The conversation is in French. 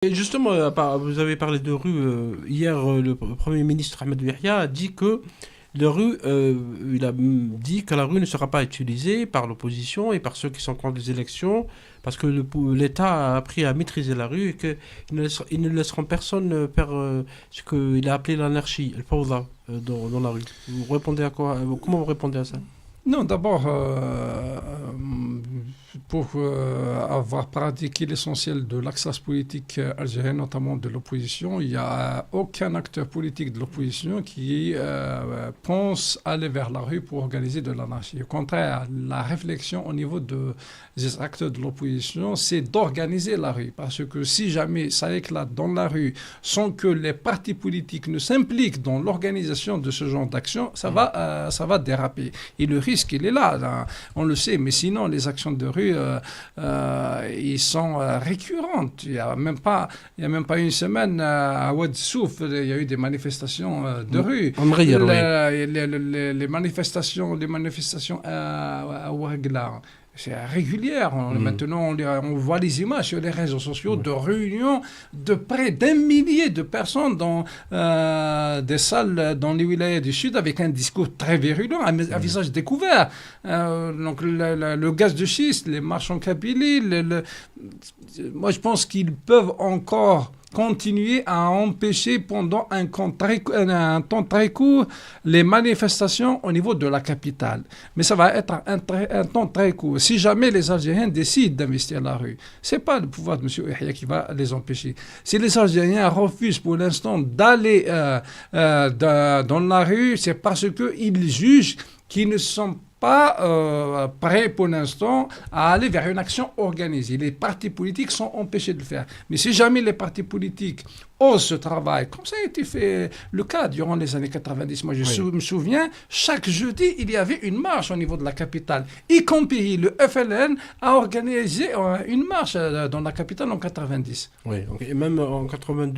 Et justement, vous avez parlé de rue. Hier, le Premier ministre Ahmed Yahya a dit que il a dit que la rue ne sera pas utilisée par l'opposition et par ceux qui sont contre les élections, parce que l'État a appris à maîtriser la rue et qu'ils ils ne laisseront personne faire ce qu'il a appelé l'anarchie, le fawda, dans la rue. Vous répondez à quoi? Comment vous répondez à ça? Non, d'abord, pour avoir pratiqué l'essentiel de l'axe politique algérien, notamment de l'opposition, il n'y a aucun acteur politique de l'opposition qui pense aller vers la rue pour organiser de l'anarchie. Au contraire, la réflexion au niveau des acteurs de l'opposition, c'est d'organiser la rue. Parce que si jamais ça éclate dans la rue sans que les partis politiques ne s'impliquent dans l'organisation de ce genre d'action, ça va déraper. Et le risque, il est là, on le sait. Mais sinon, les actions de rue, ils sont récurrentes. Il n'y a même pas une semaine à Oued Souf, il y a eu des manifestations de rue. Les manifestations à Ouagla, c'est régulière. Maintenant, on voit les images sur les réseaux sociaux de réunions de près d'un millier de personnes dans des salles dans les wilayas du Sud avec un discours très virulent, un visage découvert. Donc le gaz de schiste, les marches en Kabylie, moi je pense qu'ils peuvent encore continuer à empêcher pendant un temps très court les manifestations au niveau de la capitale. Mais ça va être un temps très court. Si jamais les Algériens décident d'investir la rue, ce n'est pas le pouvoir de M. Yahya qui va les empêcher. Si les Algériens refusent pour l'instant d'aller dans la rue, c'est parce qu'ils jugent qu'ils ne sont pas prêts pour l'instant à aller vers une action organisée. Les partis politiques sont empêchés de le faire. Mais si jamais les partis politiques osent ce travail, comme ça a été fait le cas durant les années 90, moi je me souviens, chaque jeudi, il y avait une marche au niveau de la capitale, y compris le FLN a organisé une marche dans la capitale en 90. Oui, et même en 92.